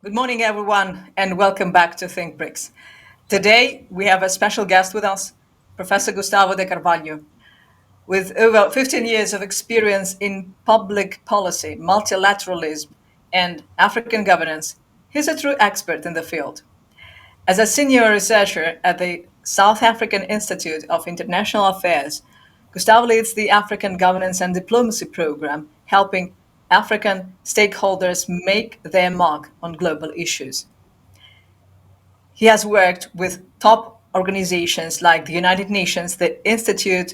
Good morning, everyone, and welcome back to Think BRICS. Today, we have a special guest with us, Professor Gustavo de Carvalho. With over 15 years of experience in public policy, multilateralism, and African governance, he's a true expert in the field. As a senior researcher at the South African Institute of International Affairs, Gustavo leads the African Governance and Diplomacy Program, helping African stakeholders make their mark on global issues. He has worked with top organizations like the United Nations, the Institute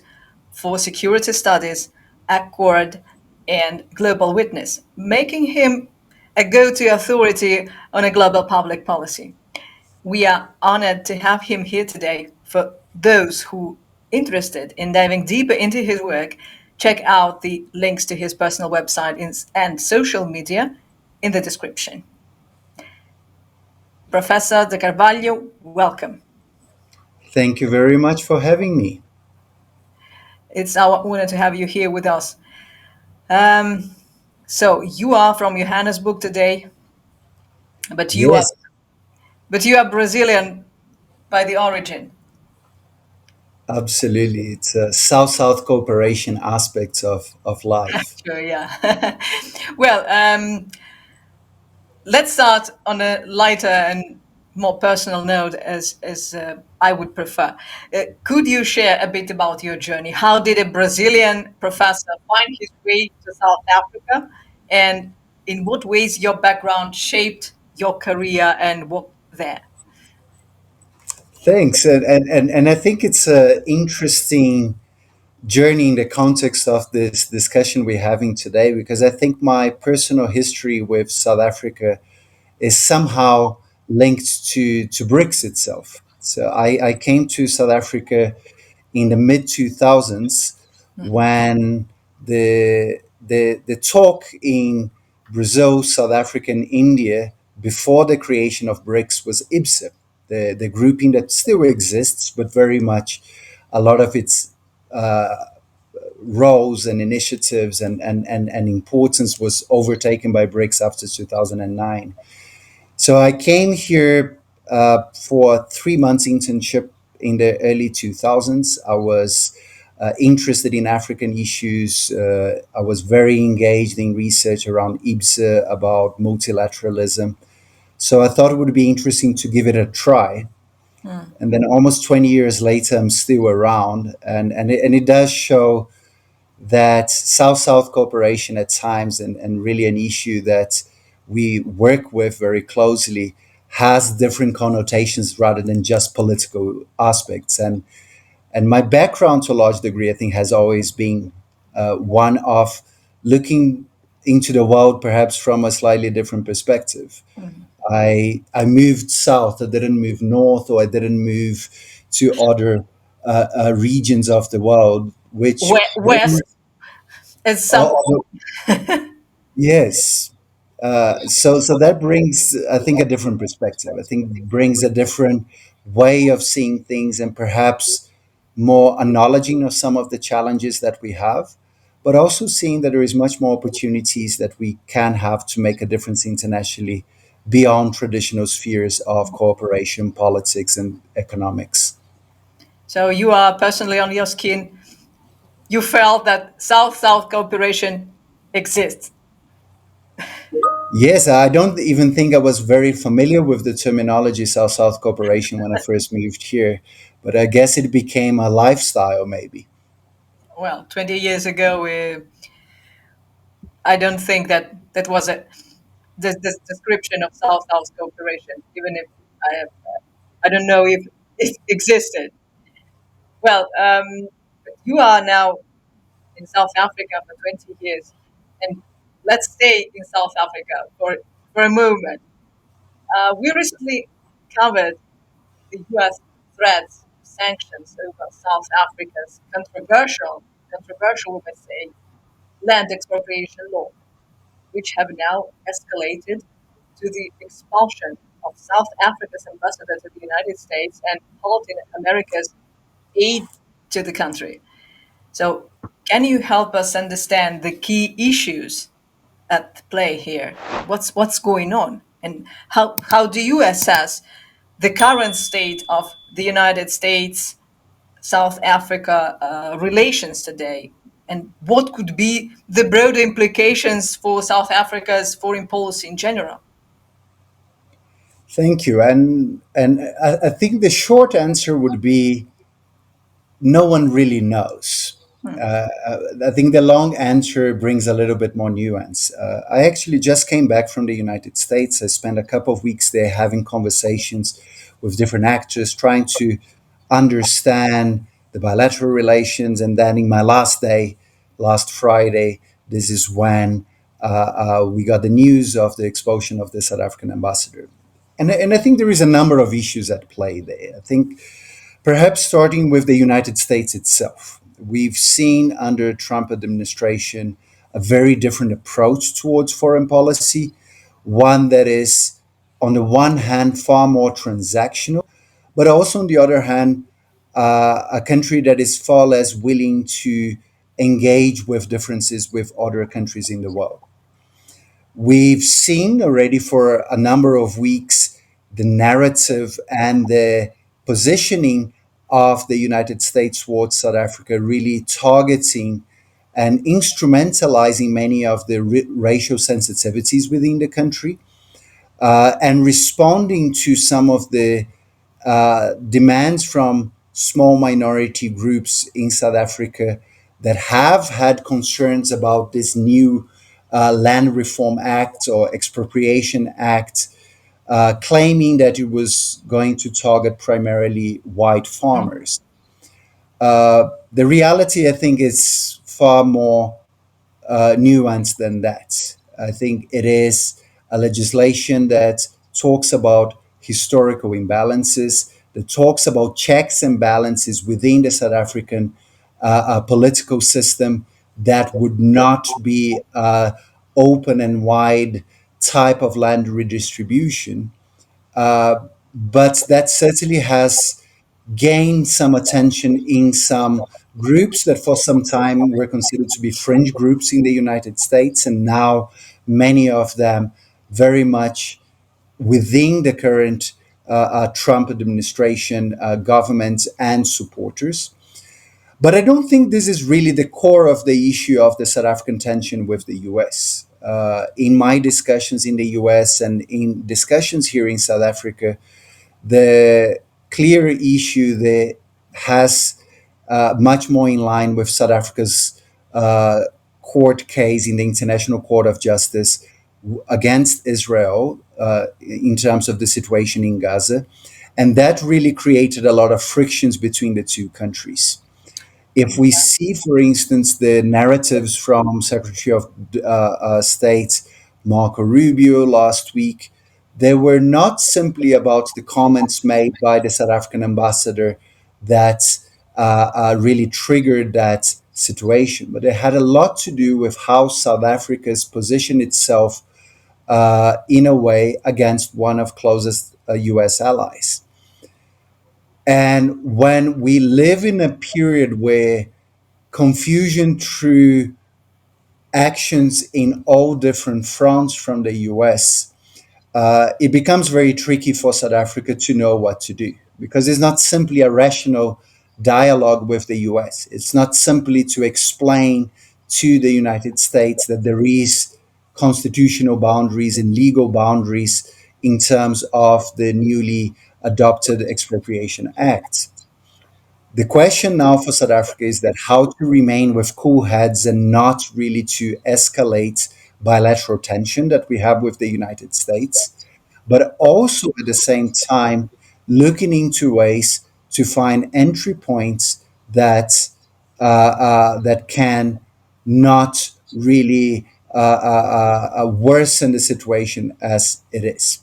for Security Studies, Accord, and Global Witness, making him a go-to authority on a global public policy. We are honored to have him here today. For those who are interested in diving deeper into his work, check out the links to his personal website and social media in the description. Professor de Carvalho, welcome. Thank you very much for having me. It's our honor to have you here with us. So you are from Johannesburg today, but you are Yes, Brazilian by the origin. absolutely. It's South-South cooperation aspects of life. Sure, yeah. Well, let's start on a lighter and more personal note, as I would prefer. Could you share a bit about your journey? How did a Brazilian professor find his way to South Africa, and in what ways your background shaped your career and work there? Thanks. And I think it's an interesting journey in the context of this discussion we're having today, because I think my personal history with South Africa is somehow linked to BRICS itself. So I came to South Africa in the mid 2000s when the talk in Brazil, South Africa, and India before the creation of BRICS was IBSA, the grouping that still exists, but very much a lot of its roles and initiatives and importance was overtaken by BRICS after 2009. So I came here for a 3 months internship in the early 2000s. I was interested in African issues. I was very engaged in research around IBSA, about multilateralism. So I thought it would be interesting to give it a try. And then almost 20 years later, I'm still around. And it does show that South-South cooperation at times, and really an issue that we work with very closely, has different connotations rather than just political aspects. And my background, to a large degree, I think, has always been one of looking into the world perhaps from a slightly different perspective. I moved south. I didn't move north, or I didn't move to other regions of the world, which very much. West is some. Oh, yes. So that brings, I think, a different perspective. I think it brings a different way of seeing things, and perhaps more acknowledging of some of the challenges that we have, but also seeing that there is much more opportunities that we can have to make a difference internationally beyond traditional spheres of cooperation, politics, and economics. So you are personally on your skin. You felt that South-South cooperation exists. Yes, I don't even think I was very familiar with the terminology South-South cooperation when I first moved here, but I guess it became a lifestyle, maybe. Well, 20 years ago, I don't think that that was this description of South-South cooperation, even if I don't know if it existed. Well, you are now in South Africa for 20 years, and let's stay in South Africa for a moment. We recently covered the U.S. threats, sanctions over South Africa's controversial, we may say, land expropriation law, which have now escalated to the expulsion of South Africa's ambassador to the United States and halting America's aid to the country. So, can you help us understand the key issues at play here? What's going on? And how do you assess the current state of the United States South Africa relations today? And what could be the broader implications for South Africa's foreign policy in general? Thank you. And I think the short answer would be no one really knows. I think the long answer brings a little bit more nuance. I actually just came back from the United States. I spent a couple of weeks there having conversations with different actors, trying to understand the bilateral relations. And then in my last day, last Friday, this is when we got the news of the expulsion of the South African ambassador. And I think there is a number of issues at play there. I think perhaps starting with the United States itself. We've seen under Trump administration a very different approach towards foreign policy, one that is on the one hand far more transactional, but also on the other hand a country that is far less willing to engage with differences with other countries in the world. We've seen already for a number of weeks the narrative and the positioning of the United States towards South Africa really targeting and instrumentalizing many of the racial sensitivities within the country and responding to some of the demands from small minority groups in South Africa that have had concerns about this new Land Reform Act or Expropriation Act, claiming that it was going to target primarily white farmers. The reality, I think, is far more nuanced than that. I think it is a legislation that talks about historical imbalances, that talks about checks and balances within the South African political system that would not be open and wide type of land redistribution. But that certainly has gained some attention in some groups that for some time were considered to be fringe groups in the United States, and now many of them very much within the current Trump administration, government, and supporters. But I don't think this is really the core of the issue of the South African tension with the US. In my discussions in the US and in discussions here in South Africa, the clear issue that has much more in line with South Africa's court case in the International Court of Justice against Israel in terms of the situation in Gaza. And that really created a lot of frictions between the two countries. If we see, for instance, the narratives from Secretary of State Marco Rubio last week, they were not simply about the comments made by the South African ambassador that really triggered that situation, but it had a lot to do with how South Africa's positioned itself in a way against one of closest US allies. And when we live in a period where confusion through actions in all different fronts from the US, it becomes very tricky for South Africa to know what to do because it's not simply a rational dialogue with the US. It's not simply to explain to the United States that there is constitutional boundaries and legal boundaries in terms of the newly adopted Expropriation Act. The question now for South Africa is that how to remain with cool heads and not really to escalate bilateral tension that we have with the United States, but also at the same time looking into ways to find entry points that can not really worsen the situation as it is.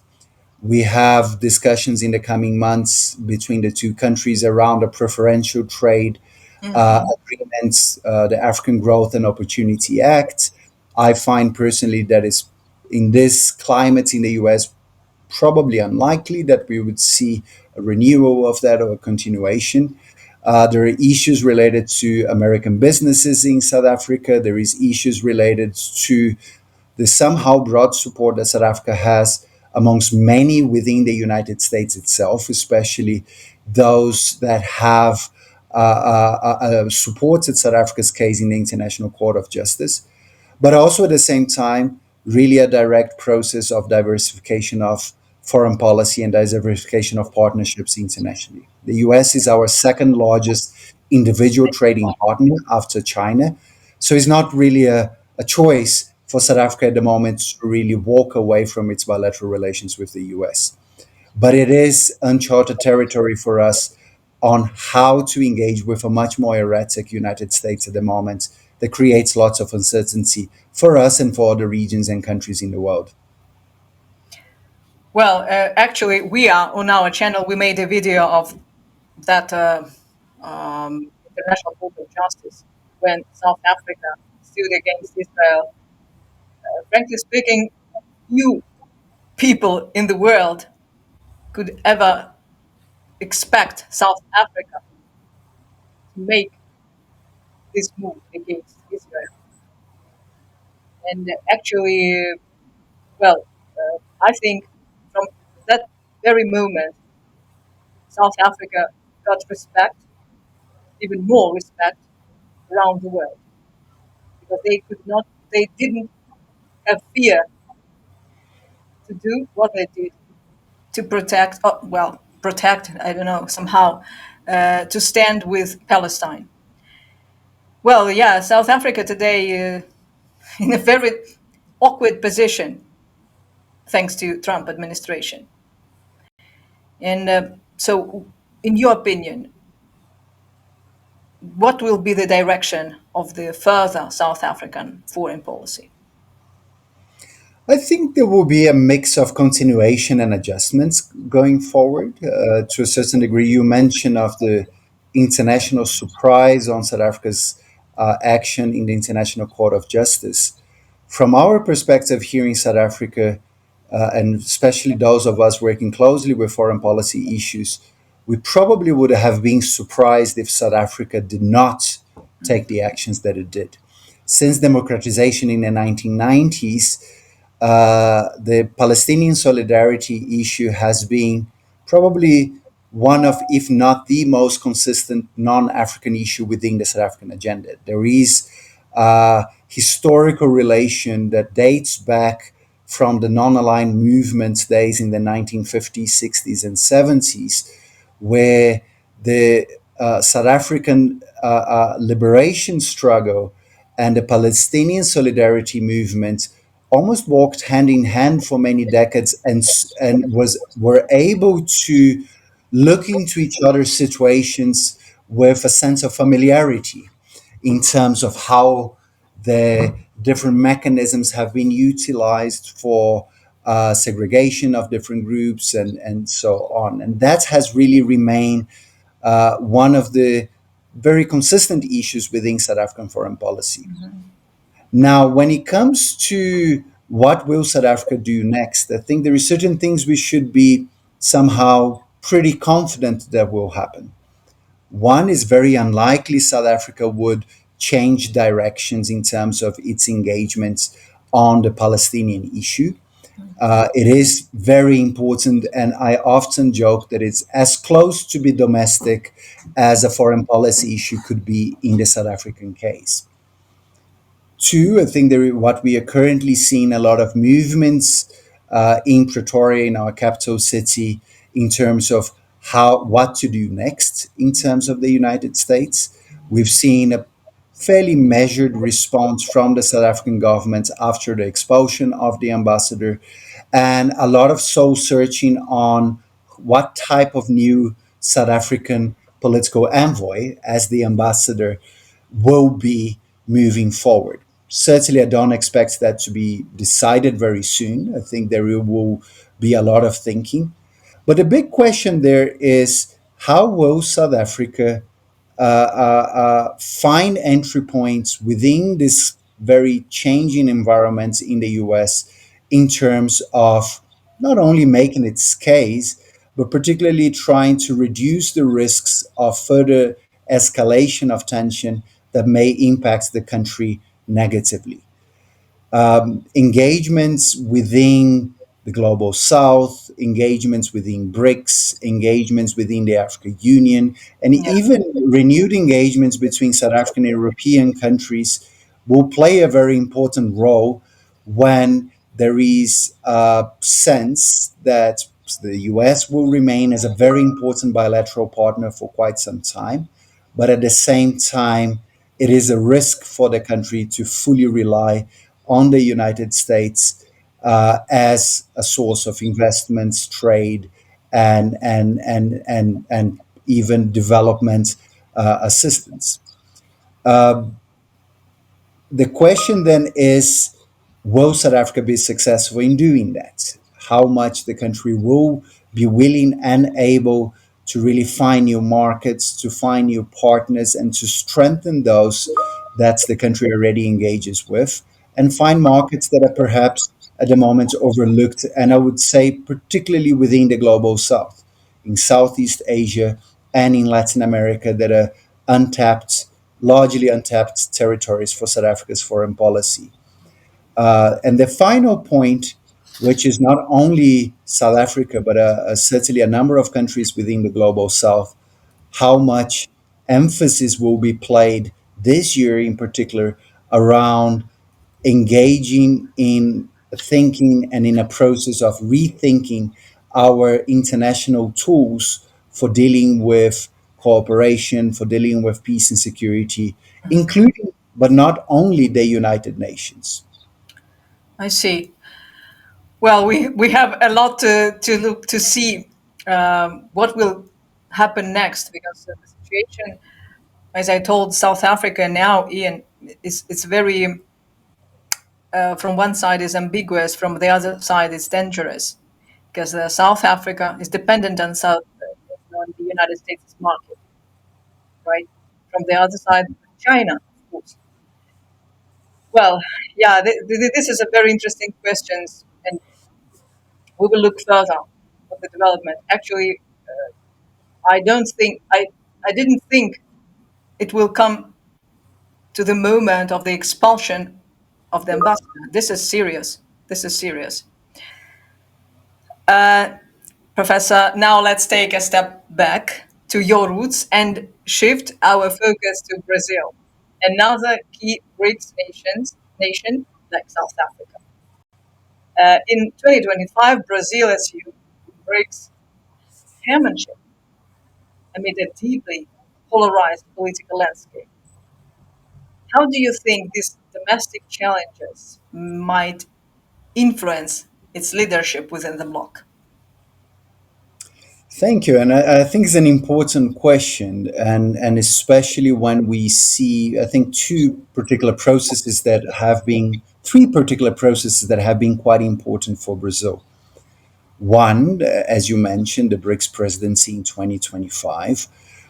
We have discussions in the coming months between the two countries around a preferential trade agreements, the African Growth and Opportunity Act. I find personally that is in this climate in the US probably unlikely that we would see a renewal of that or a continuation. There are issues related to American businesses in South Africa. There is issues related to the somehow broad support that South Africa has amongst many within the United States itself, especially those that have supported South Africa's case in the International Court of Justice, but also at the same time, really a direct process of diversification of foreign policy and diversification of partnerships internationally. The US is our second largest individual trading partner after China. So it's not really a choice for South Africa at the moment to really walk away from its bilateral relations with the US. But it is uncharted territory for us on how to engage with a much more erratic United States at the moment that creates lots of uncertainty for us and for other regions and countries in the world. Well, actually, we are on our channel. We made a video of that International Court of Justice when South Africa stood against Israel. Frankly speaking, few people in the world could ever expect South Africa to make this move against Israel. And actually, well, I think from that very moment, South Africa got respect, even more respect around the world, because they could not, they didn't have fear to do what they did to protect, well, protect, I don't know, somehow, to stand with Palestine. Well, yeah, South Africa today in a very awkward position thanks to Trump administration. And so, in your opinion, what will be the direction of the further South African foreign policy? I think there will be a mix of continuation and adjustments going forward. To a certain degree, you mentioned of the international surprise on South Africa's action in the International Court of Justice. From our perspective here in South Africa, and especially those of us working closely with foreign policy issues, we probably would have been surprised if South Africa did not take the actions that it did. Since democratization in the 1990s, the Palestinian solidarity issue has been probably one of, if not the most consistent non African issue within the South African agenda. There is a historical relation that dates back from the non aligned movements days in the 1950s, 60s, and 70s, where the South African liberation struggle and the Palestinian solidarity movement almost walked hand in hand for many decades and were able to look into each other's situations with a sense of familiarity in terms of how the different mechanisms have been utilized for segregation of different groups and so on. And that has really remained one of the very consistent issues within South African foreign policy. Now, when it comes to what will South Africa do next, I think there are certain things we should be somehow pretty confident that will happen. One is very unlikely South Africa would change directions in terms of its engagements on the Palestinian issue. It is very important, and I often joke that it's as close to be domestic as a foreign policy issue could be in the South African case. Two, I think what we are currently seeing a lot of movements in Pretoria, in our capital city, in terms of what to do next in terms of the United States. We've seen a fairly measured response from the South African government after the expulsion of the ambassador, and a lot of soul searching on what type of new South African political envoy, as the ambassador, will be moving forward. Certainly, I don't expect that to be decided very soon. I think there will be a lot of thinking. But the big question there is, how will South Africa find entry points within this very changing environment in the US in terms of not only making its case, but particularly trying to reduce the risks of further escalation of tension that may impact the country negatively. Engagements within the Global South, engagements within BRICS, engagements within the African Union, and Yeah. even renewed engagements between South African and European countries will play a very important role when there is a sense that the US will remain as a very important bilateral partner for quite some time, but at the same time, it is a risk for the country to fully rely on the United States as a source of investments, trade, and even development assistance. Uh, the question then is, will South Africa be successful in doing that? How much the country will be willing and able to really find new markets, to find new partners, and to strengthen those that the country already engages with, and find markets that are perhaps at the moment overlooked, and I would say particularly within the global south, in Southeast Asia and in Latin America, that are untapped, largely untapped territories for South Africa's foreign policy. And the final point, which is not only South Africa, but certainly a number of countries within the global south, how much emphasis will be played this year in particular around engaging in thinking and in a process of rethinking our international tools for dealing with cooperation, for dealing with peace and security, including but not only the United Nations. I see. Well, we have a lot to look to see what will happen next, because the situation, as I told, South Africa now, Ian, is it's very from one side is ambiguous, from the other side is dangerous, because South Africa is dependent on on the United States market, right? From the other side, China, of course. Well, yeah, this is a very interesting question, and we will look further at the development. Actually, I don't think I didn't think it will come to the moment of the expulsion of the ambassador. This is serious. This is serious. Uh, Professor, now let's take a step back to your roots and shift our focus to Brazil, another key BRICS nation like South Africa. In 2025, Brazil assumed BRICS chairmanship amid a deeply polarized political landscape. How do you think these domestic challenges might influence its leadership within the bloc? Thank you. And I think it's an important question. And especially when we see, I think, three particular processes that have been quite important for Brazil. One, as you mentioned, the BRICS presidency in 2025,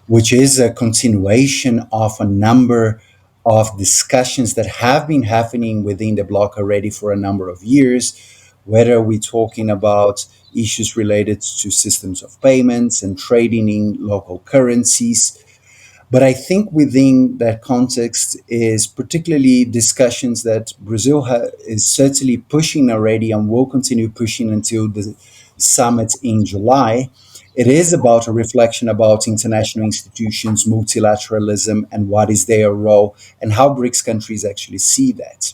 which is a continuation of a number of discussions that have been happening within the bloc already for a number of years, whether we're talking about issues related to systems of payments and trading in local currencies. But I think within that context is particularly discussions that Brazil is certainly pushing already and will continue pushing until the summit in July. It is about a reflection about international institutions, multilateralism, and what is their role, and how BRICS countries actually see that.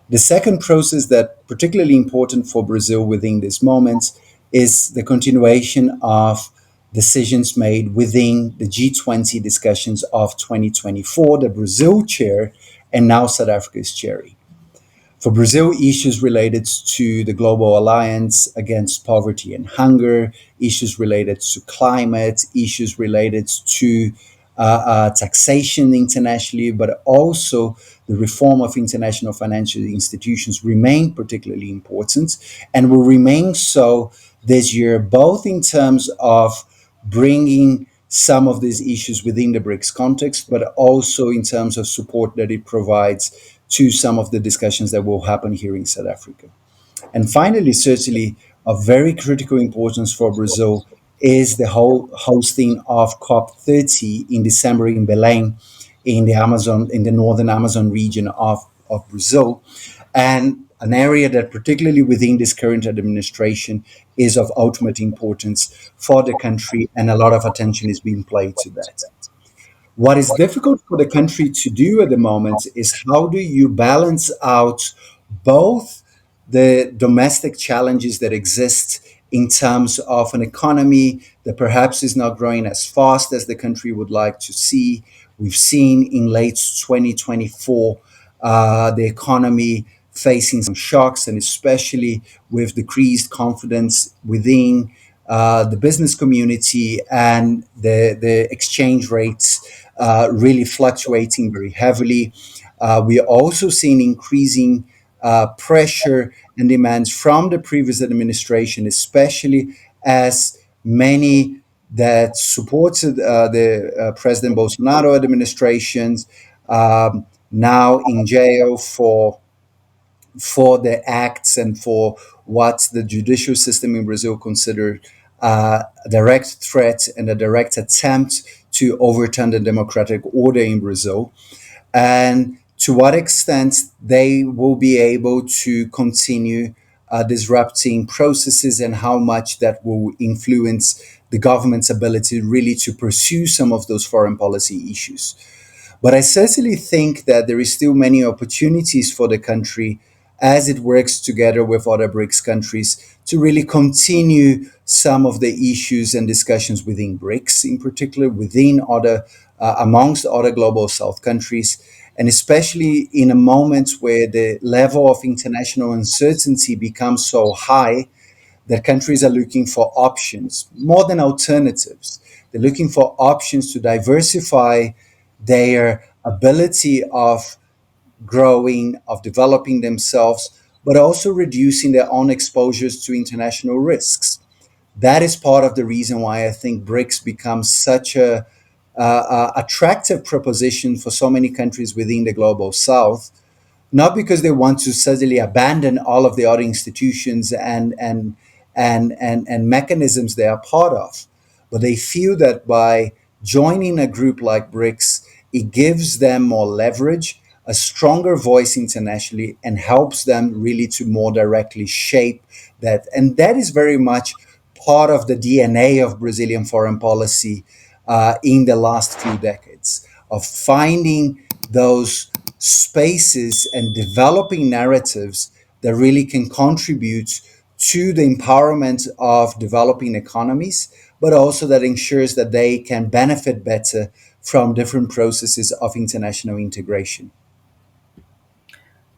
The second process that particularly important for Brazil within this moment is the continuation of decisions made within the G20 discussions of 2024, the Brazil chair, and now South Africa is chairing. For Brazil, issues related to the Global Alliance Against Poverty and Hunger, issues related to climate, issues related to taxation internationally, but also the reform of international financial institutions remain particularly important and will remain so this year, both in terms of bringing some of these issues within the BRICS context, but also in terms of support that it provides to some of the discussions that will happen here in South Africa. And finally, certainly of very critical importance for Brazil is the whole hosting of COP30 in December in Belém, in the northern Amazon region of Brazil. And an area that, particularly within this current administration, is of ultimate importance for the country, and a lot of attention is being paid to that. What is difficult for the country to do at the moment is how do you balance out both the domestic challenges that exist in terms of an economy that perhaps is not growing as fast as the country would like to see. We've seen in late 2024 the economy facing some shocks, and especially with decreased confidence within the business community and the exchange rates really fluctuating very heavily. We are also seeing increasing pressure and demands from the previous administration, especially as many that supported the President Bolsonaro administrations now in jail for the acts and for what the judicial system in Brazil considered a direct threat and a direct attempt to overturn the democratic order in Brazil, and to what extent they will be able to continue disrupting processes, and how much that will influence the government's ability really to pursue some of those foreign policy issues. But I certainly think that there is still many opportunities for the country as it works together with other BRICS countries to really continue some of the issues and discussions within BRICS, in particular within other, amongst other global South countries, and especially in a moment where the level of international uncertainty becomes so high that countries are looking for options more than alternatives. They're looking for options to diversify their ability of growing, of developing themselves, but also reducing their own exposures to international risks. That is part of the reason why I think BRICS becomes such a attractive proposition for so many countries within the global South, not because they want to suddenly abandon all of the other institutions and mechanisms they are part of, but they feel that by joining a group like BRICS, it gives them more leverage, a stronger voice internationally, and helps them really to more directly shape that. And that is very much part of the DNA of Brazilian foreign policy in the last few decades, of finding those spaces and developing narratives that really can contribute to the empowerment of developing economies, but also that ensures that they can benefit better from different processes of international integration.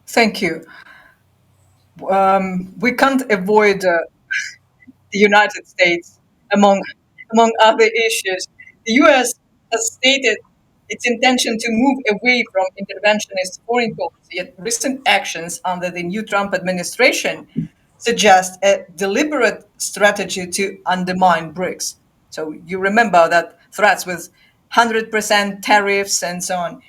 Thank you. We can't avoid the United States among other issues. The U.S. has stated its intention to move away from interventionist foreign policy, yet recent actions under the new Trump administration suggest a deliberate strategy to undermine BRICS. So you remember that threats with 100% tariffs and so on.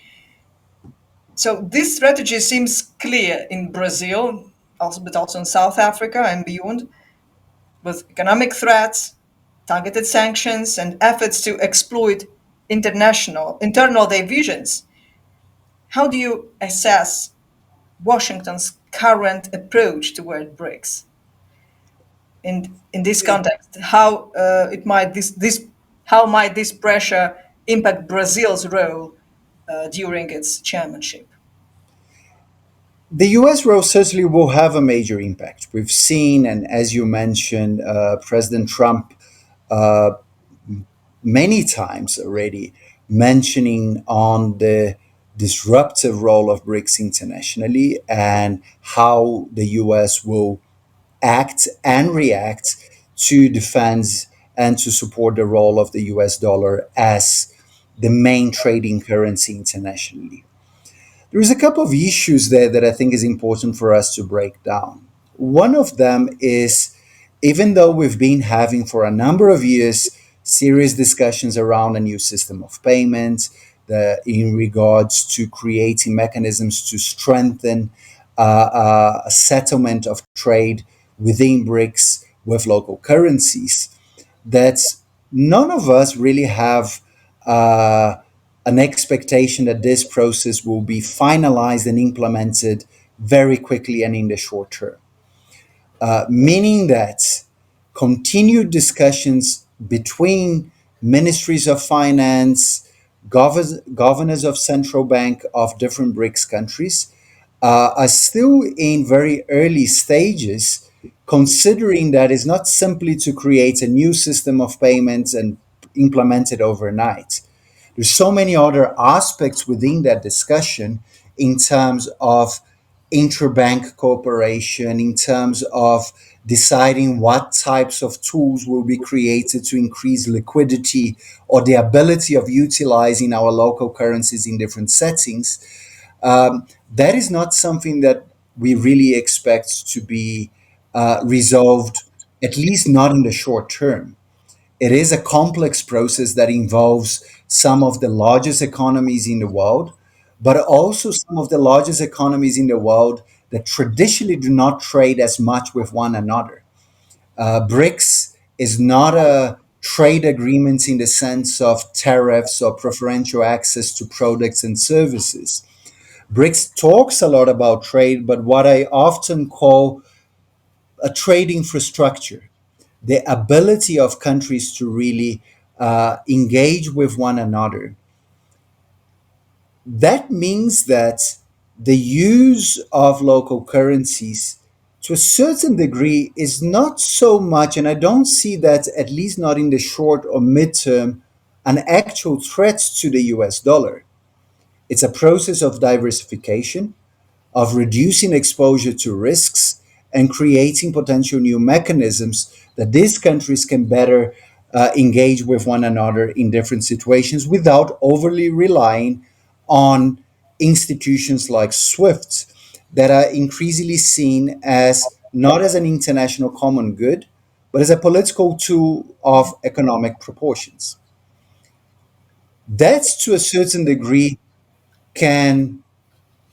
So this strategy seems clear in Brazil, also, but also in South Africa and beyond, with economic threats, targeted sanctions, and efforts to exploit internal divisions. How do you assess Washington's current approach toward BRICS? In this context, how might this pressure impact Brazil's role during its chairmanship? The US role certainly will have a major impact. We've seen, and as you mentioned, President Trump uh, many times already mentioning on the disruptive role of BRICS internationally, and how the US will act and react to defend and to support the role of the US dollar as the main trading currency internationally. There's a couple of issues there that I think is important for us to break down. One of them is, even though we've been having for a number of years serious discussions around a new system of payments, in regards to creating mechanisms to strengthen a settlement of trade within BRICS with local currencies, that none of us really have an expectation that this process will be finalized and implemented very quickly and in the short term, meaning that continued discussions between ministries of finance, governors of central bank of different BRICS countries are still in very early stages, considering that it's not simply to create a new system of payments and implement it overnight. There's so many other aspects within that discussion in terms of interbank cooperation, in terms of deciding what types of tools will be created to increase liquidity or the ability of utilizing our local currencies in different settings. That is not something that we really expect to be resolved, at least not in the short term. It is a complex process that involves some of the largest economies in the world, but also some of the largest economies in the world that traditionally do not trade as much with one another. BRICS is not a trade agreement in the sense of tariffs or preferential access to products and services. BRICS talks a lot about trade, but what I often call a trade infrastructure, the ability of countries to really engage with one another. That means that the use of local currencies to a certain degree is not so much, and I don't see that, at least not in the short or midterm, an actual threat to the US dollar. It's a process of diversification, of reducing exposure to risks and creating potential new mechanisms that these countries can better engage with one another in different situations without overly relying on institutions like SWIFT that are increasingly seen as not as an international common good, but as a political tool of economic proportions. That, to a certain degree, can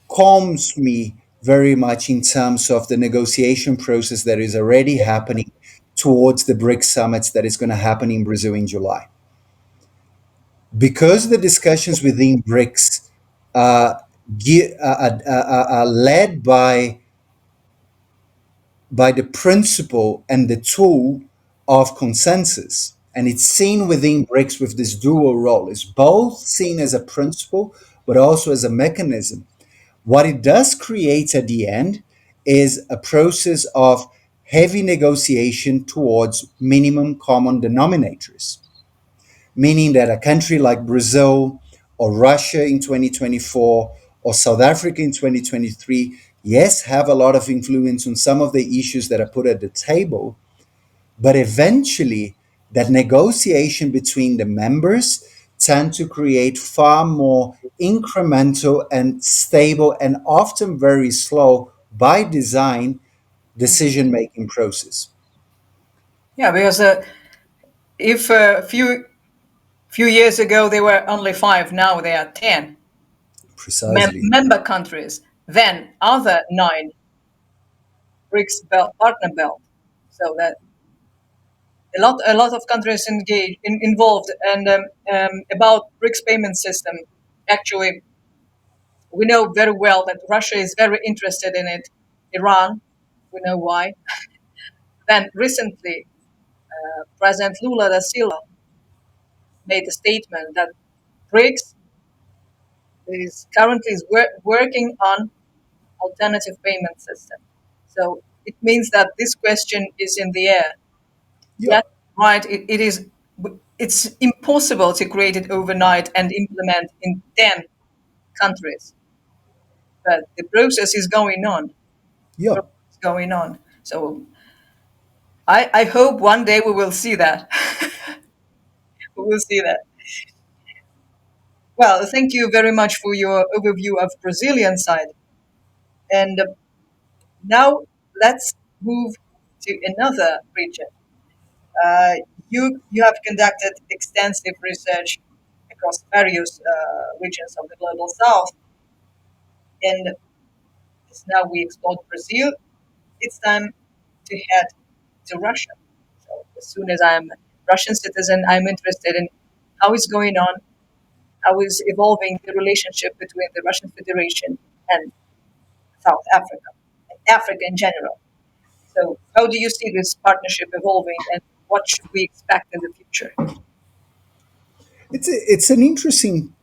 calms me very much in terms of the negotiation process that is already happening towards the BRICS summits that is going to happen in Brazil in July. Because the discussions within BRICS uh, are led by the principle and the tool of consensus, and it's seen within BRICS with this dual role. It's both seen as a principle, but also as a mechanism. What it does create at the end is a process of heavy negotiation towards minimum common denominators, meaning that a country like Brazil or Russia in 2024 or South Africa in 2023, yes, have a lot of influence on some of the issues that are put at the table, but eventually that negotiation between the members tend to create far more incremental and stable and often very slow by design decision making process. Yeah, because if a few years ago they were only five, now they are 10 Precisely. member countries, then other nine BRICS partner belt. So that a lot of countries involved, and about BRICS payment system. Actually, we know very well that Russia is very interested in it. Iran, we know why. Then recently, President Lula da Silva made a statement that BRICS is currently working on alternative payment system. So it means that this question is in the air. Yeah, Yes, right. It is. It's impossible to create it overnight and implement in 10 countries. But the process is going on. yeah, Process is going on. So I hope one day we will see that. We will see that. Well, thank you very much for your overview of Brazilian side. And now let's move to another region. Uh, you have conducted extensive research across various regions of the global south, and as now we explored Brazil, it's time to head to Russia. So as soon as I'm a Russian citizen, I'm interested in how it's going on, how is evolving the relationship between the Russian Federation and South Africa, and Africa in general. So, how do you see this partnership evolving, and what should we expect in the future? It's an interesting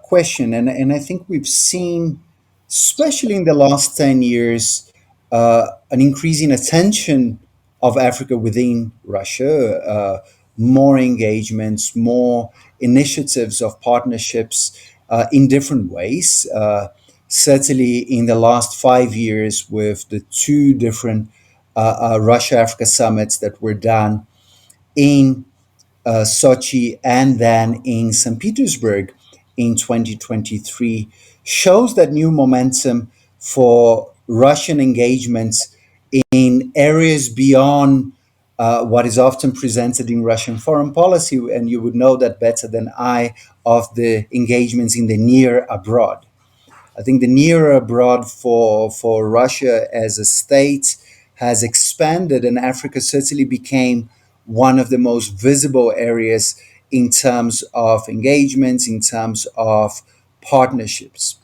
question, and I think we've seen, especially in the last 10 years, an increasing attention of Africa within Russia, more engagements, more initiatives of partnerships in different ways. Certainly, in the last 5 years, with the two different Russia Africa summits that were done in Sochi and then in St. Petersburg in 2023, shows that new momentum for Russian engagements in areas beyond what is often presented in Russian foreign policy, and you would know that better than I, of the engagements in the near abroad. I think the near abroad for Russia as a state has expanded, and Africa certainly became one of the most visible areas in terms of engagements, in terms of partnerships.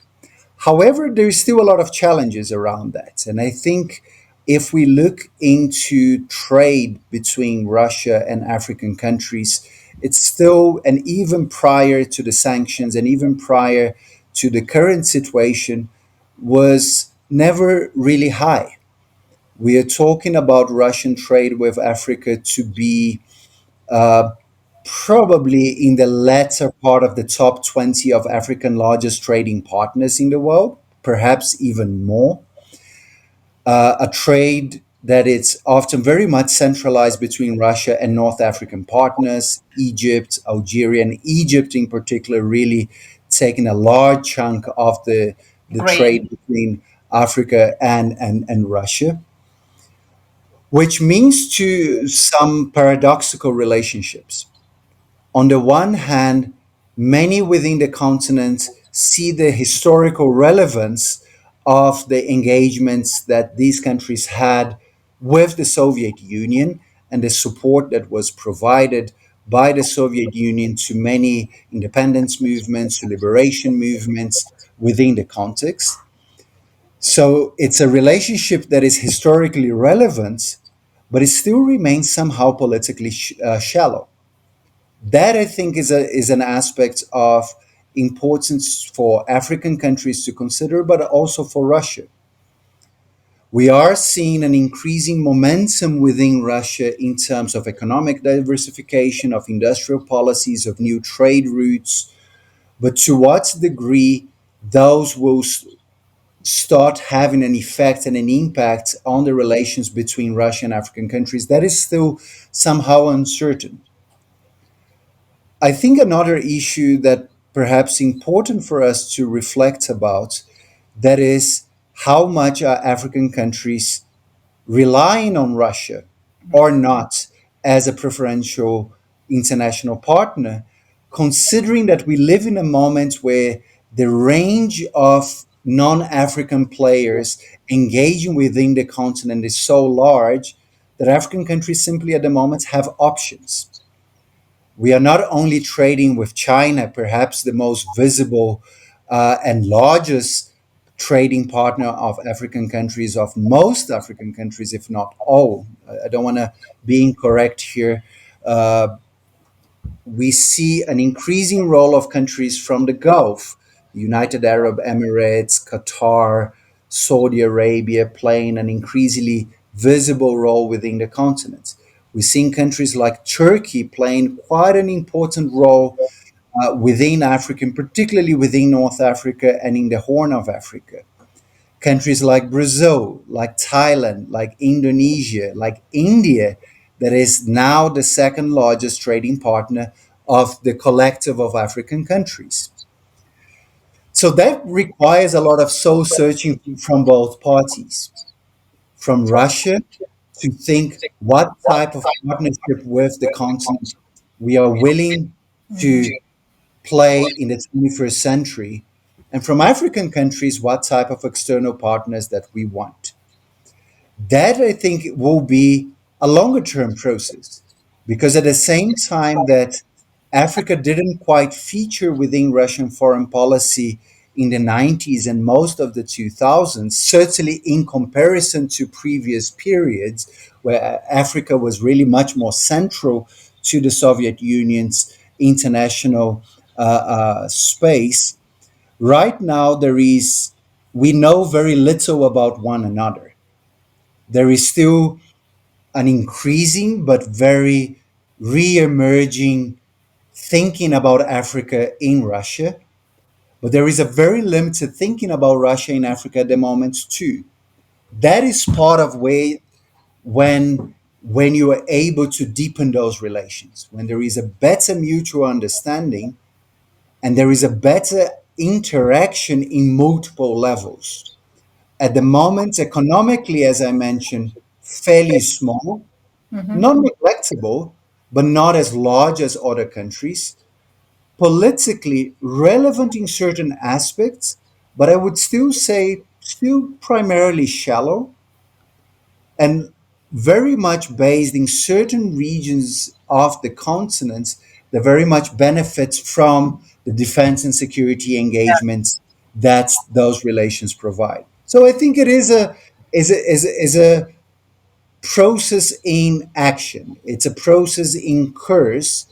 However, there is still a lot of challenges around that. And I think if we look into trade between Russia and African countries, it's still, and even prior to the sanctions and even prior to the current situation, was never really high. We are talking about Russian trade with Africa to be uh, probably in the latter part of the top 20 of African largest trading partners in the world, perhaps even more. A trade that is often very much centralized between Russia and North African partners, Egypt, Algeria, and Egypt in particular, really taking a large chunk of the Grain. trade between Africa and Russia, which means to some paradoxical relationships. On the one hand, many within the continent see the historical relevance of the engagements that these countries had with the Soviet Union and the support that was provided by the Soviet Union to many independence movements, to liberation movements within the context. So it's a relationship that is historically relevant, but it still remains somehow politically shallow. That I think is an aspect of importance for African countries to consider, but also for Russia. We are seeing an increasing momentum within Russia in terms of economic diversification, of industrial policies, of new trade routes. But to what degree those will start having an effect and an impact on the relations between Russia and African countries, that is still somehow uncertain. I think another issue that perhaps important for us to reflect about, that is how much are African countries relying on Russia or not as a preferential international partner, considering that we live in a moment where the range of non-African players engaging within the continent is so large that African countries simply at the moment have options. We are not only trading with China, perhaps the most visible and largest trading partner of African countries, of most African countries, if not all. I don't want to be incorrect here. Uh, we see an increasing role of countries from the Gulf, United Arab Emirates, Qatar, Saudi Arabia playing an increasingly visible role within the continent. We've seen countries like Turkey playing quite an important role within Africa, and particularly within North Africa and in the Horn of Africa. Countries like Brazil, like Thailand, like Indonesia, like India, that is now the second largest trading partner of the collective of African countries. So that requires a lot of soul searching from both parties, from Russia to think what type of partnership with the continent we are willing to play in the 21st century, and from African countries, what type of external partners that we want. That I think will be a longer term process because at the same time that Africa didn't quite feature within Russian foreign policy in the 90s and most of the 2000s, certainly in comparison to previous periods where Africa was really much more central to the Soviet Union's international space. Right now, we know very little about one another. There is still an increasing but very re-emerging thinking about Africa in Russia, but there is a very limited thinking about Russia in Africa at the moment too. That is part of way when you are able to deepen those relations, when there is a better mutual understanding and there is a better interaction in multiple levels. At the moment, economically, as I mentioned, fairly small, not neglectable, but not as large as other countries. Politically relevant in certain aspects, but I would still say still primarily shallow and very much based in certain regions of the continent that very much benefits from the defense and security engagements that those relations provide. So I think it is a process in action. It's a process in course,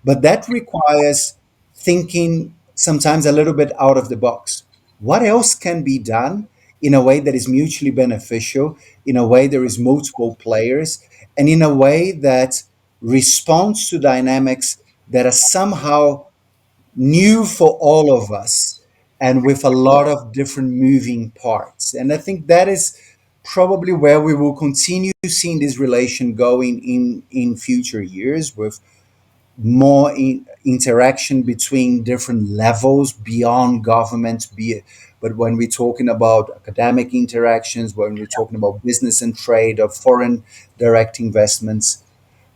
but that requires thinking sometimes a little bit out of the box. What else can be done in a way that is mutually beneficial, in a way there is multiple players, and in a way that responds to dynamics that are somehow new for all of us and with a lot of different moving parts. And I think that is probably where we will continue seeing this relation going in future years, with more interaction between different levels beyond government, be it. But when we're talking about academic interactions, when we're talking about business and trade or foreign direct investments,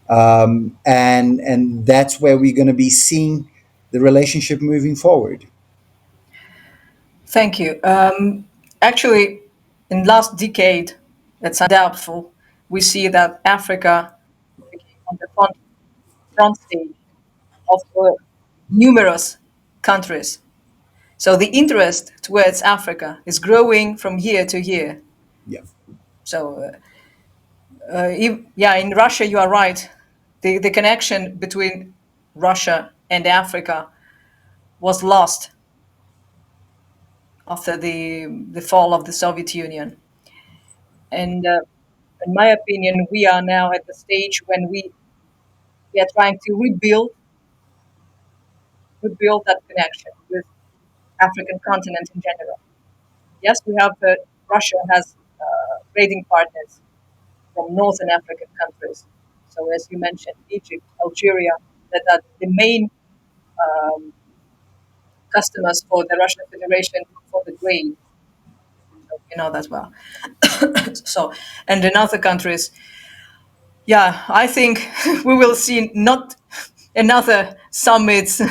and that's where we're going to be seeing the relationship moving forward. Thank you. Actually, in last decade, that's undoubtful, we see that Africa became on the front stage of numerous countries. So the interest towards Africa is growing from year to year. Yeah. So, yeah, in Russia, you are right. The connection between Russia and Africa was lost after the fall of the Soviet Union. And in my opinion, we are now at the stage when we are trying to rebuild that connection with African continent in general. Yes, we have Russia has trading partners from northern African countries. So as you mentioned, Egypt, Algeria, that are the main um, customers for the Russian Federation for the grain. So you know that well. So, and in other countries, yeah, I think we will see not another summits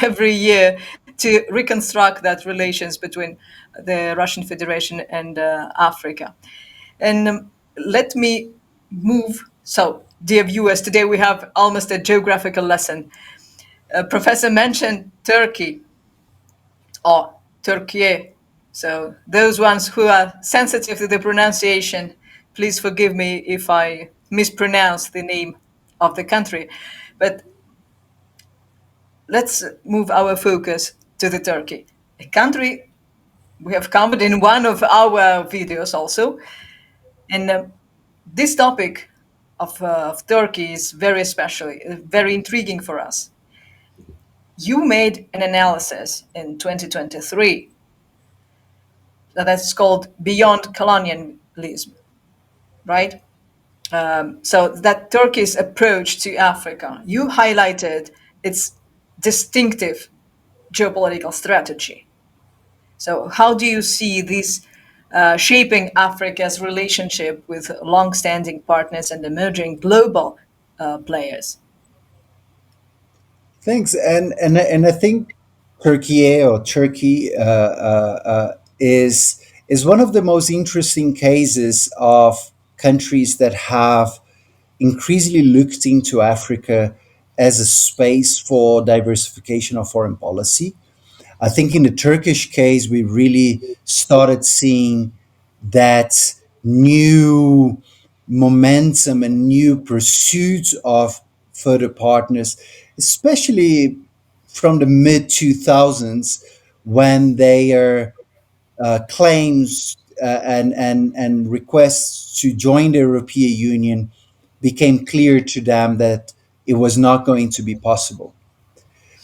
every year to reconstruct that relations between the Russian Federation and Africa. And let me move. So, dear viewers, today we have almost a geographical lesson. Professor mentioned Turkey or Türkiye. So, those ones who are sensitive to the pronunciation, please forgive me if I mispronounce the name of the country. But let's move our focus to the Turkey, a country we have covered in one of our videos also. And this topic of Turkey is very special, very intriguing for us. You made an analysis in 2023 that's called Beyond Colonialism, right? So that Turkey's approach to Africa, you highlighted its distinctive geopolitical strategy. So how do you see this shaping Africa's relationship with long-standing partners and emerging global players? Thanks, and I think Turkey or Turkey is one of the most interesting cases of countries that have increasingly looked into Africa as a space for diversification of foreign policy. I think in the Turkish case, we really started seeing that new momentum and new pursuit of further partners, especially from the mid 2000s when their claims and requests to join the European Union became clear to them that it was not going to be possible.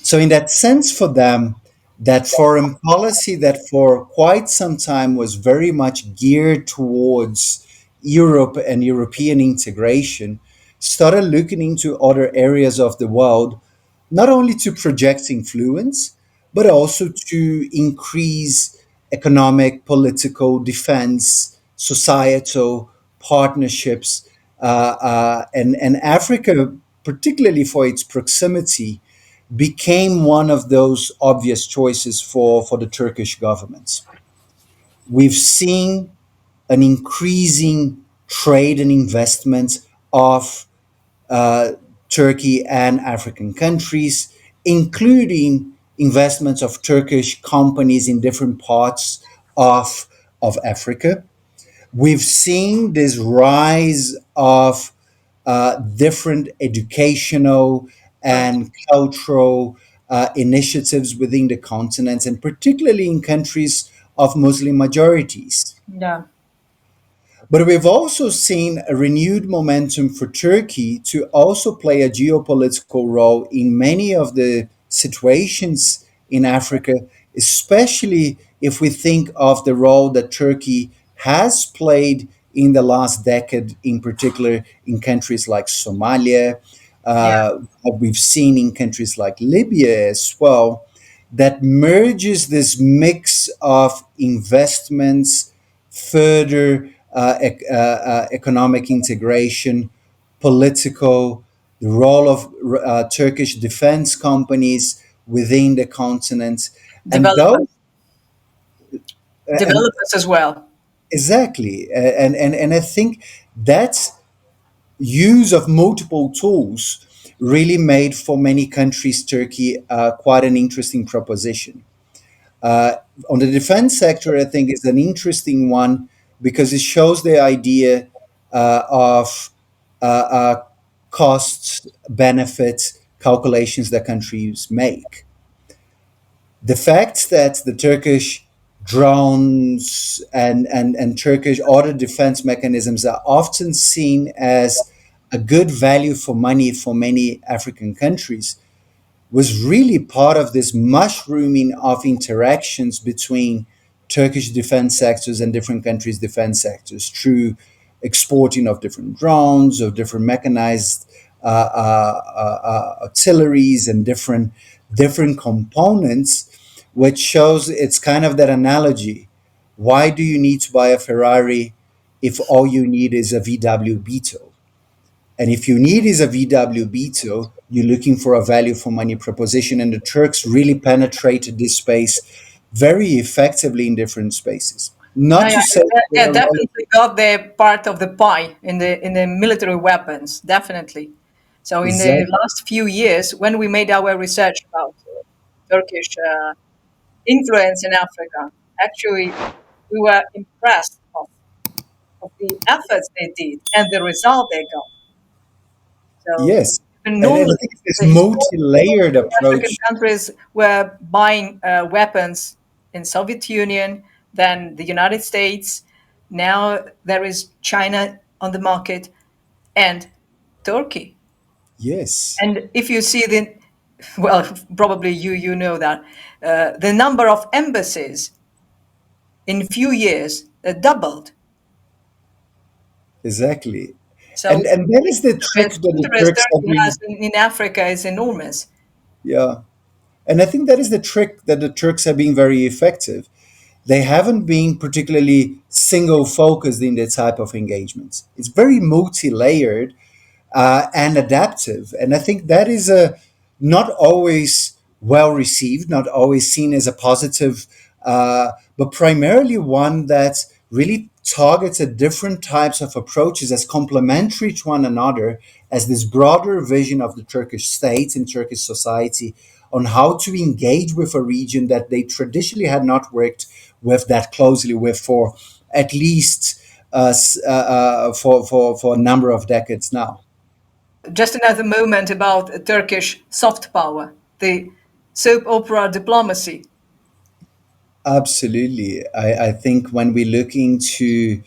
So, in that sense, for them, that foreign policy that for quite some time was very much geared towards Europe and European integration started looking into other areas of the world, not only to project influence, but also to increase economic, political, defense, societal partnerships. And Africa, particularly for its proximity, became one of those obvious choices for the Turkish government. We've seen an increasing trade and investment of uh, Turkey and African countries, including investments of Turkish companies in different parts of Africa. We've seen this rise of different educational Right. and cultural initiatives within the continent, and particularly in countries of Muslim majorities. Yeah. But we've also seen a renewed momentum for Turkey to also play a geopolitical role in many of the situations in Africa, especially if we think of the role that Turkey has played in the last decade, in particular in countries like Somalia, Yeah. what we've seen in countries like Libya as well, that merges this mix of investments, further economic integration, political, the role of Turkish defense companies within the continent, and those Developers. and Developers as well. exactly, and I think that use of multiple tools really made for many countries Turkey quite an interesting proposition. Uh, on the defense sector, I think is an interesting one because it shows the idea of cost benefit calculations that countries make. The fact that the Turkish drones and Turkish other defense mechanisms are often seen as a good value for money for many African countries was really part of this mushrooming of interactions between Turkish defense sectors and different countries' defense sectors through exporting of different drones, of different mechanized artilleries, and different components, which shows it's kind of that analogy. Why do you need to buy a Ferrari if all you need is a VW Beetle? And if you need is a VW Beetle, you're looking for a value for money proposition. And the Turks really penetrated this space very effectively in different spaces. Not Yeah, to say they yeah, are right. definitely got their part of the pie in the military weapons, definitely. So in the Exactly. last few years, when we made our research about Turkish influence in Africa, actually we were impressed of the efforts they did and the result they got. So Yes. even And I normally, think this multi-layered historically, African approach. countries were buying weapons in Soviet Union, then the United States. Now there is China on the market and Turkey. Yes, And if you see the, well, probably you know that the number of embassies in few years doubled. exactly. And So and that is the trick interest, that the interest Turks have Turkey has been, in Africa is enormous. yeah. And I think that is the trick that the Turks have been very effective. They haven't been particularly single focused in their type of engagements. It's very multi-layered and adaptive, and I think that is a not always well received, not always seen as a positive, but primarily one that really targeted different types of approaches as complementary to one another, as this broader vision of the Turkish state and Turkish society on how to engage with a region that they traditionally had not worked with that closely with for at least for a number of decades now. Just another moment about Turkish soft power, the soap opera diplomacy. Absolutely. I think when we looking into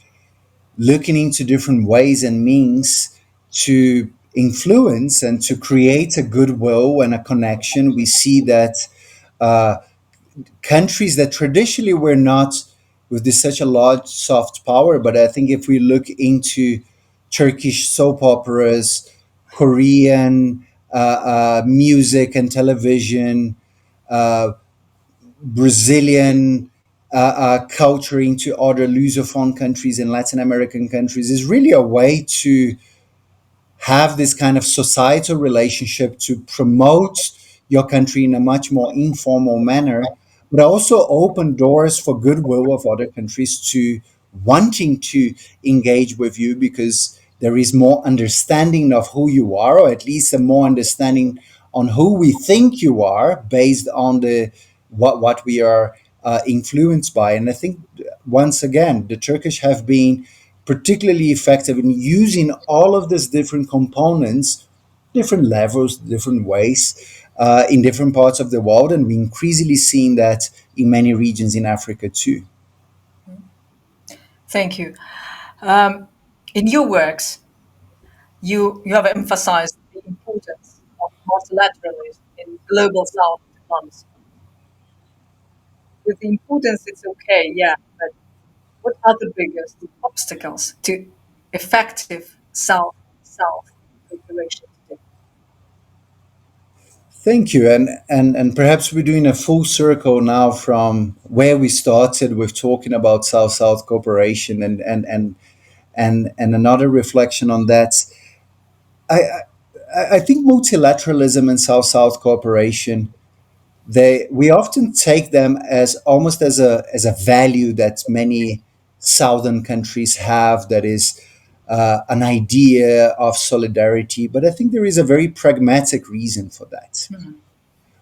different ways and means to influence and to create a goodwill and a connection, we see that uh, countries that traditionally were not with this such a large soft power, but I think if we look into Turkish soap operas, Korean music and television, uh, Brazilian culture into other Lusophone countries and Latin American countries is really a way to have this kind of societal relationship to promote your country in a much more informal manner, but also open doors for goodwill of other countries to wanting to engage with you because there is more understanding of who you are, or at least a more understanding on who we think you are based on the what we are influenced by. And I think once again, the Turkish have been particularly effective in using all of these different components, different levels, different ways, in different parts of the world, and we're increasingly seeing that in many regions in Africa too. Thank you. In your works, you have emphasized the importance of multilateralism in global South diplomacy. With the importance, it's okay, yeah, but what are the biggest obstacles to effective South cooperation today? Thank you, and perhaps we're doing a full circle now from where we started with talking about South-South cooperation, and another reflection on that. I I think multilateralism and South-South cooperation, they we often take them as almost as a value that many southern countries have, that is an idea of solidarity, but I think there is a very pragmatic reason for that. Mhm.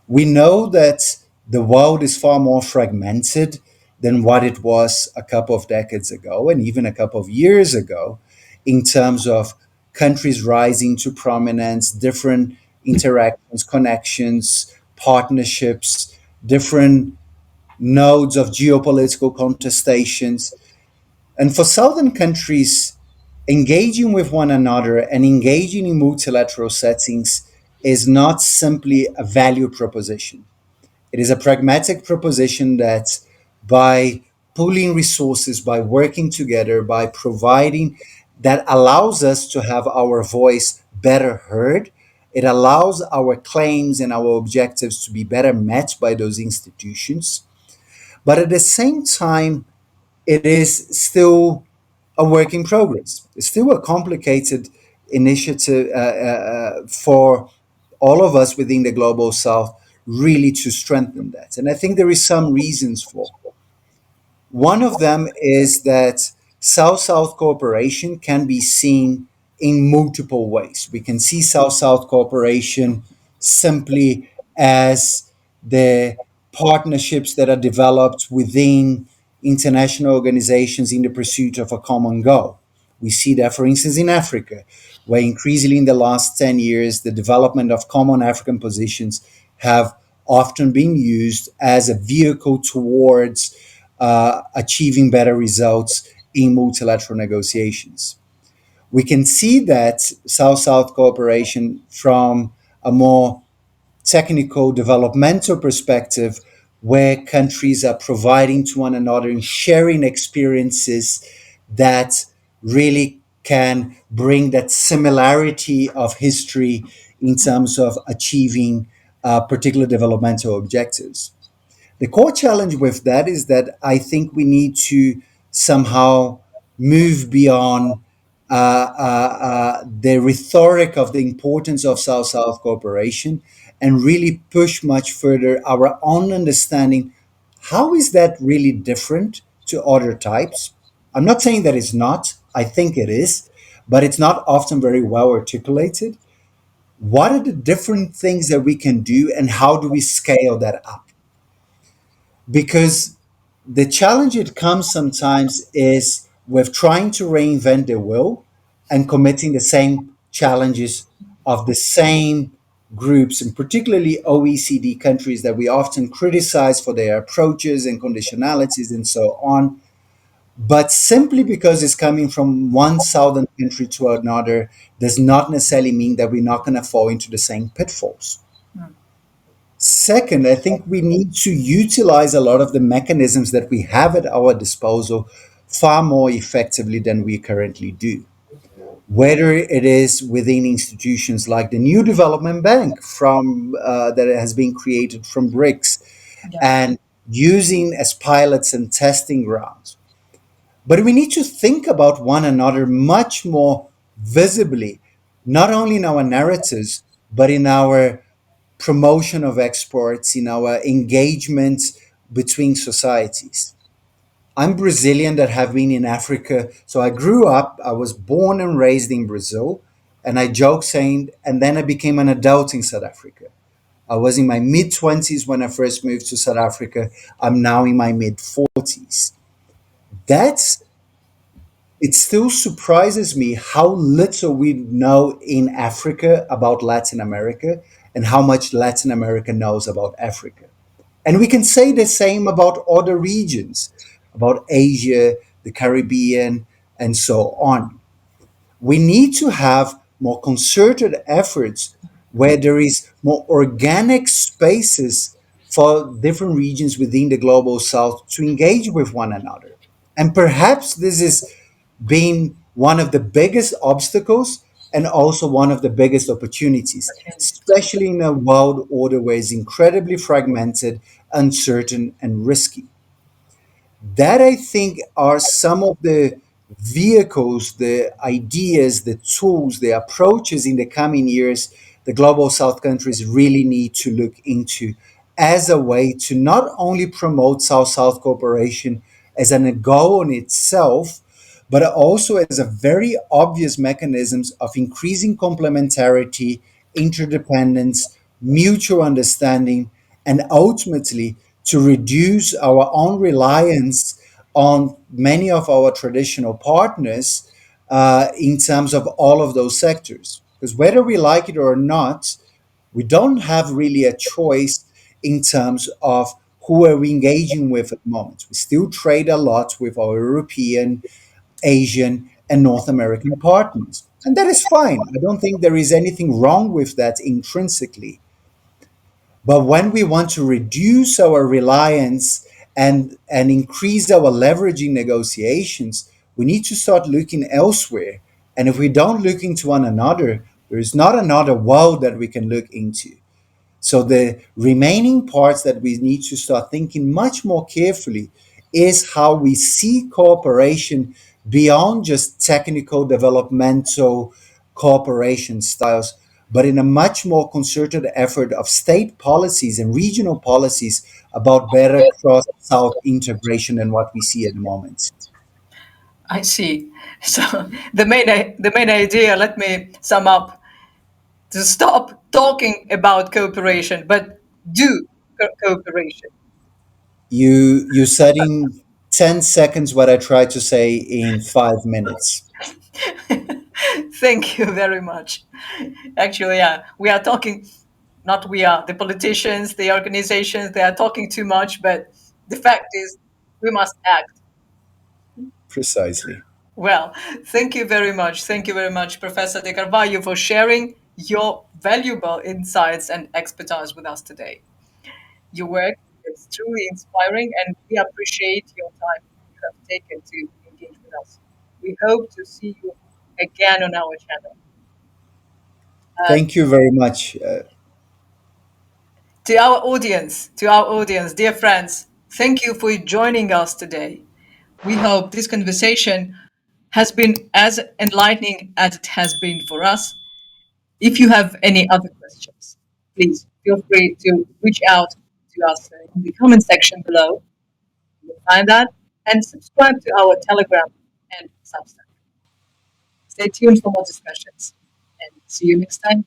We know that the world is far more fragmented than what it was a couple of decades ago and even a couple of years ago in terms of countries rising to prominence, different interactions, connections, partnerships, different nodes of geopolitical contestations. And for southern countries, engaging with one another and engaging in multilateral settings is not simply a value proposition. It is a pragmatic proposition that by pooling resources, by working together, by providing, that allows us to have our voice better heard. It allows our claims and our objectives to be better met by those institutions. But at the same time, it is still a work in progress. It's still a complicated initiative for all of us within the global south really to strengthen that. And I think there is some reasons for. One of them is that South South cooperation can be seen in multiple ways. We can see South South cooperation simply as the partnerships that are developed within international organizations in the pursuit of a common goal. We see that, for instance, in Africa, where increasingly in the last 10 years, the development of common African positions have often been used as a vehicle towards achieving better results in multilateral negotiations. We can see that South South cooperation from a more technical developmental perspective, where countries are providing to one another and sharing experiences that really can bring that similarity of history in terms of achieving particular developmental objectives. The core challenge with that is that I think we need to somehow move beyond the rhetoric of the importance of South South cooperation and really push much further our own understanding. How is that really different to other types? I'm not saying that it's not, I think it is, but it's not often very well articulated. What are the different things that we can do, and how do we scale that up? Because the challenge it comes sometimes is with trying to reinvent the wheel and committing the same challenges of the same groups, and particularly OECD countries that we often criticize for their approaches and conditionalities and so on. But simply because it's coming from one southern country to another does not necessarily mean that we're not going to fall into the same pitfalls. Second, I think we need to utilize a lot of the mechanisms that we have at our disposal far more effectively than we currently do. Whether it is within institutions like the new development bank from that has been created from BRICS Yeah. and using as pilots and testing grounds. But we need to think about one another much more visibly, not only in our narratives, but in our promotion of exports, in our engagement between societies. I'm Brazilian that have been in Africa. So I grew up, I was born and raised in Brazil. And I joke saying, and then I became an adult in South Africa. I was in my mid 20s when I first moved to South Africa. I'm now in my mid 40s. That's It still surprises me how little we know in Africa about Latin America and how much Latin America knows about Africa. And we can say the same about other regions, about Asia, the Caribbean, and so on. We need to have more concerted efforts where there is more organic spaces for different regions within the global south to engage with one another. And perhaps this is being one of the biggest obstacles and also one of the biggest opportunities, especially in a world order where it's incredibly fragmented, uncertain, and risky. That I think are some of the vehicles, the ideas, the tools, the approaches in the coming years the global south countries really need to look into as a way to not only promote south-south cooperation as a goal in itself, but also as a very obvious mechanisms of increasing complementarity, interdependence, mutual understanding, and ultimately to reduce our own reliance on many of our traditional partners in terms of all of those sectors. Because whether we like it or not, we don't have really a choice in terms of who are we engaging with at the moment. We still trade a lot with our European, Asian, and North American partners. And that is fine. I don't think there is anything wrong with that intrinsically. But when we want to reduce our reliance and increase our leveraging negotiations, we need to start looking elsewhere. And if we don't look into one another, there is not another world that we can look into. So the remaining parts that we need to start thinking much more carefully is how we see cooperation beyond just technical developmental cooperation styles, but in a much more concerted effort of state policies and regional policies about better cross-South integration than what we see at the moment. I see. So the main idea, let me sum up, to stop talking about cooperation, but do cooperation. You said in 10 seconds what I tried to say in 5 minutes. Thank you very much. Actually, yeah, we are talking, not we are, the politicians, the organizations, they are talking too much, but the fact is we must act. Precisely. Well, thank you very much. Thank you very much, Professor De Carvalho, for sharing your valuable insights and expertise with us today. Your work is truly inspiring, and we appreciate your time you have taken to engage with us. We hope to see you again on our channel. And Thank you very much. to our audience, dear friends, thank you for joining us today. We hope this conversation has been as enlightening as it has been for us. If you have any other questions, please feel free to reach out to us in the comment section below. You will find that, and subscribe to our Telegram and substance. Stay tuned for more discussions and see you next time.